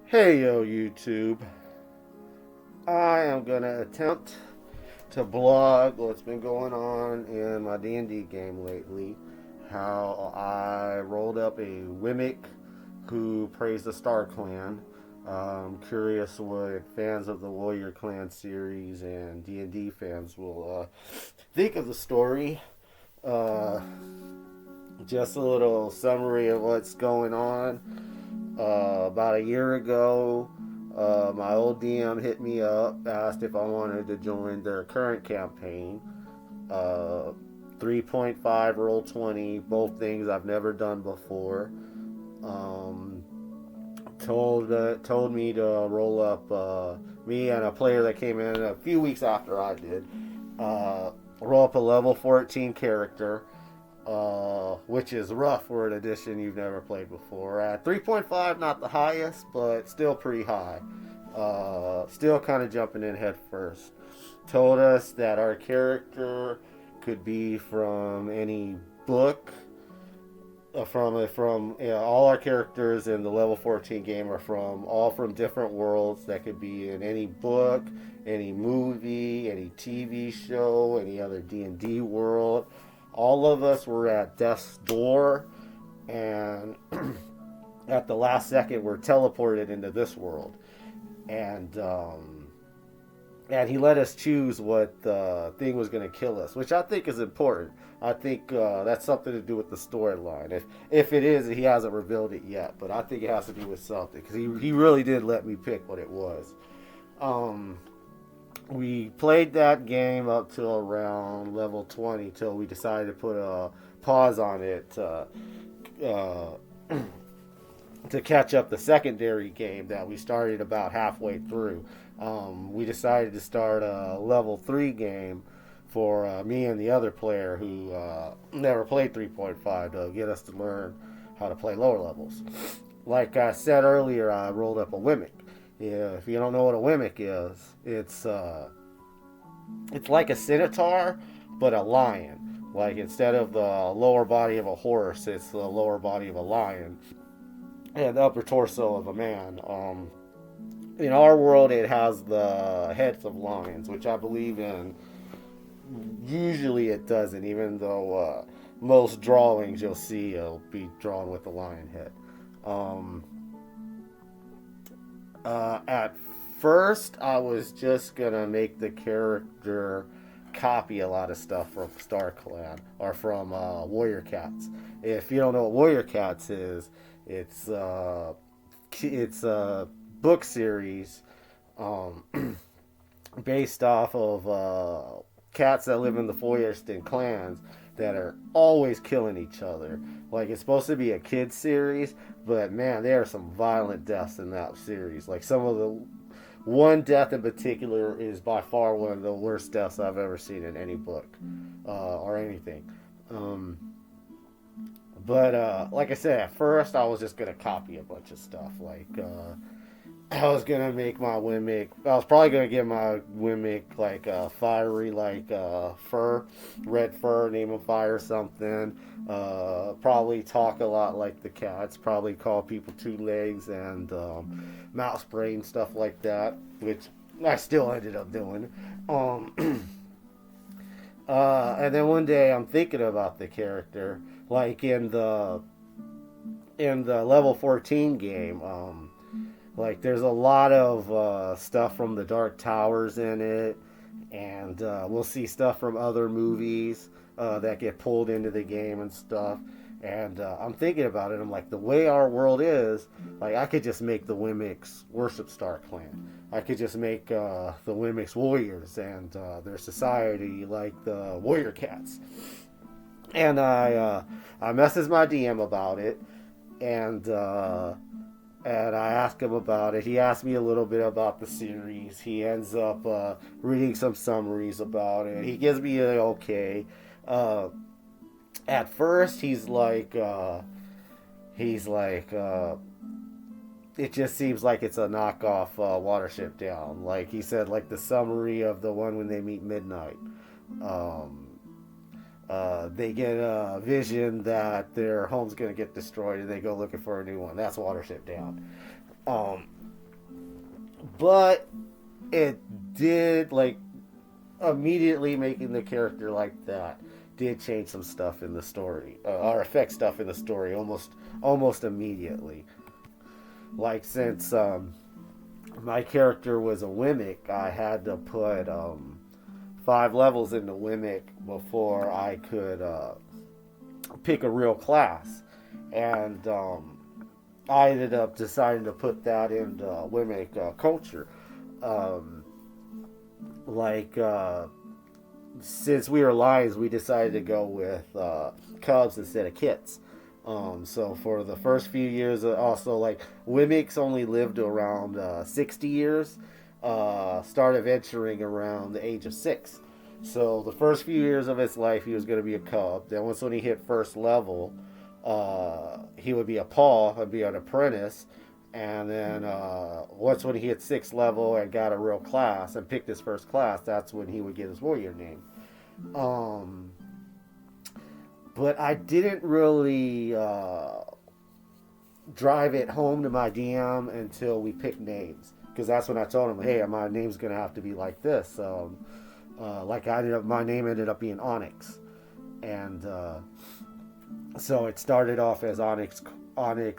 Hey yo YouTube, I am gonna attempt to blog what's been going on in my D&D game lately. How I rolled up a Wimmick who praised the Star Clan. Curious what fans of the Warrior Clan series and D&D fans will think of the story. Uh, just a little summary of what's going on. About a year ago, my old DM hit me up, asked if I wanted to join their current campaign. Uh, 3.5 roll 20, both things I've never done before. Um, told me to roll up me and a player that came in a few weeks after I did. Roll up a level 14 character, which is rough for an edition you've never played before. At 3.5, not the highest, but still pretty high. Still kind of jumping in head first. Told us that our character could be from any book. All our characters in the level 14 game are from different worlds that could be in any book, any movie, any TV show, any other D&D world. All of us were at death's door, and at the last second, we're teleported into this world, and he let us choose what thing was going to kill us, which I think is important. I think that's something to do with the storyline. If it is, he hasn't revealed it yet, but I think it has to do with something because he really did let me pick what it was. Um, we played that game up till around level 20 till we decided to put a pause on it uh, to catch up the secondary game that we started about halfway through. We decided to start a level 3 game for me and the other player who never played 3.5 to get us to learn how to play lower levels. Like I said earlier, I rolled up a Wimmick. Yeah, if you don't know what a Wimmick is, it's like a Centaur, but a lion. Like instead of the lower body of a horse, it's the lower body of a lion and the upper torso of a man. In our world, it has the heads of lions, which I believe in. Usually, it doesn't, even though most drawings you'll see will be drawn with the lion head. Um, at first, I was just gonna make the character copy a lot of stuff from Star Clan or from Warrior Cats. If you don't know what Warrior Cats is, it's it's a book series um, based off of cats that live in the Foyerston clans that are always killing each other. Like it's supposed to be a kids series, but man, there are some violent deaths in that series. Like some of the one death in particular is by far one of the worst deaths I've ever seen in any book or anything. Um, but like I said, at first I was just gonna copy a bunch of stuff. Like I was gonna make my Wimmick. I was probably gonna give my Wimmick like a fiery like fur, red fur, name him fire something. Probably talk a lot like the cats. Probably call people two legs and mouse brain stuff like that, which I still ended up doing. Um, and then one day I'm thinking about the character, like in the level 14 game. Like there's a lot of stuff from the Dark Towers in it, and we'll see stuff from other movies that get pulled into the game and stuff. And I'm thinking about it. I'm like, the way our world is, like I could just make the Wimmicks worship Star Clan. I could just make the Wimmicks warriors and their society like the Warrior Cats. And I messaged my DM about it, and I asked him about it. He asked me a little bit about the series. He ends up reading some summaries about it. He gives me an okay. Uh, at first, he's like, it just seems like it's a knockoff Watership Down. Like he said, like the summary of the one when they meet midnight. Um, they get a vision that their home's gonna get destroyed, and they go looking for a new one. That's Watership Down. Um, but it did, like, immediately making the character like that did change some stuff in the story, or affect stuff in the story almost immediately. Like, since my character was a Wimmick, I had to put 5 levels into Wimmick before I could pick a real class, and I ended up deciding to put that into Wimmick culture. Um, like since we were lions, we decided to go with cubs instead of kits. So for the first few years, also, like, Wemmicks only lived around 60 years. Started venturing around the age of 6. So the first few years of his life, he was going to be a cub. Then once when he hit first level, he would be a paw and be an apprentice. And then once when he hit 6th level and got a real class and picked his first class, that's when he would get his warrior name. Um, but I didn't really drive it home to my DM until we picked names, because that's when I told him, hey, my name's gonna have to be like this. Like, my name ended up being Onyx, and so it started off as Onyx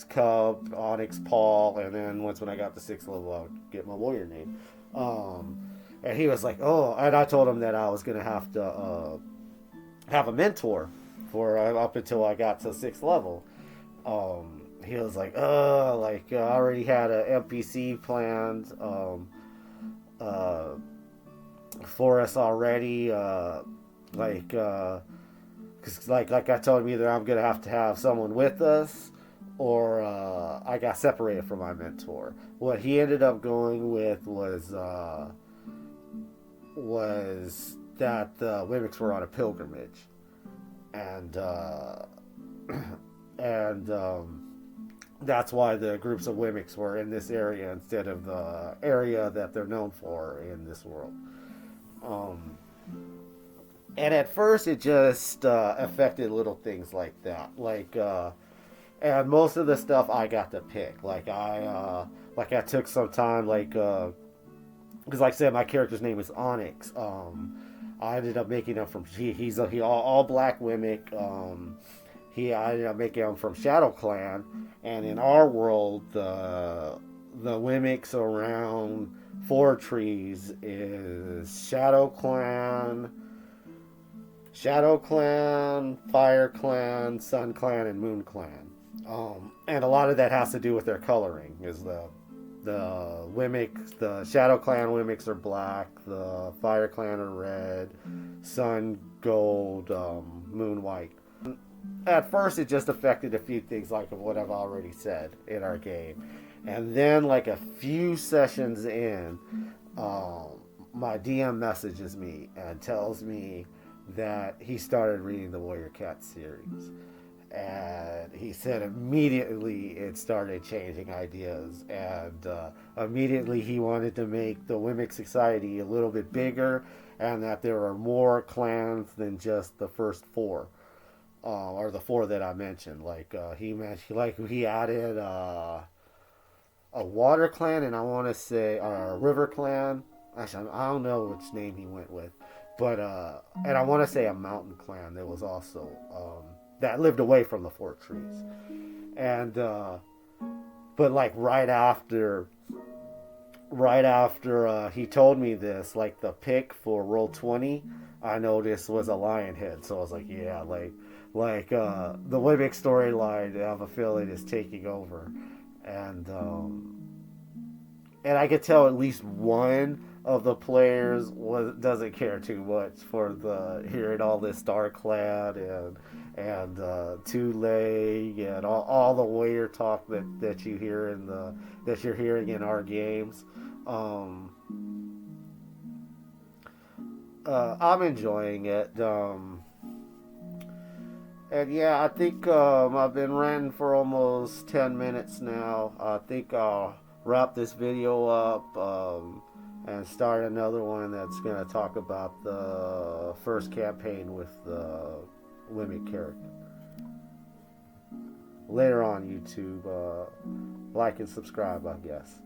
Cub, Onyx Paul, and then once when I got to 6th level, I would get my warrior name. And he was like, oh, and I told him that I was gonna have to have a mentor for up until I got to 6th level. He was like, I already had an NPC planned for us already. Cause like I told him, either I'm gonna have to have someone with us, or I got separated from my mentor. What he ended up going with was that the Wimmicks were on a pilgrimage, and and that's why the groups of Wimmicks were in this area instead of the area that they're known for in this world. Um, and at first, it just affected little things like that, and most of the stuff I got to pick. I took some time, because like I said, my character's name is Onyx. I ended up making him from he's all black Wimmick. I ended up making him from Shadow Clan, and in our world, the Wimmicks around Four Trees is Shadow Clan, Fire Clan, Sun Clan, and Moon Clan. And a lot of that has to do with their coloring. Is the Wimmicks, the Shadow Clan Wimmicks are black, the Fire Clan are red, Sun gold, Moon white. At first, it just affected a few things, like what I've already said in our game, and then, like, a few sessions in, my DM messages me and tells me that he started reading the Warrior Cat series. And he said immediately it started changing ideas, and immediately he wanted to make the Wimmick Society a little bit bigger, and that there are more clans than just the first 4, or the 4 that I mentioned. He added a water clan, and I want to say a river clan. Actually, I don't know which name he went with, but and I want to say a mountain clan that was also that lived away from the 4 trees. And but like right after he told me this, like, the pick for Roll20, I noticed was a lion head. So I was like, yeah, the Wimmick storyline, I have a feeling, is taking over. And I could tell at least one of the players doesn't care too much for hearing all this Star Clan and Two Leg and all the warrior talk that you hear that you're hearing in our games. I'm enjoying it. And yeah, I think I've been ranting for almost 10 minutes now. I think I'll wrap this video up and start another one that's going to talk about the first campaign with the Wimmick character. Later on YouTube, like and subscribe, I guess.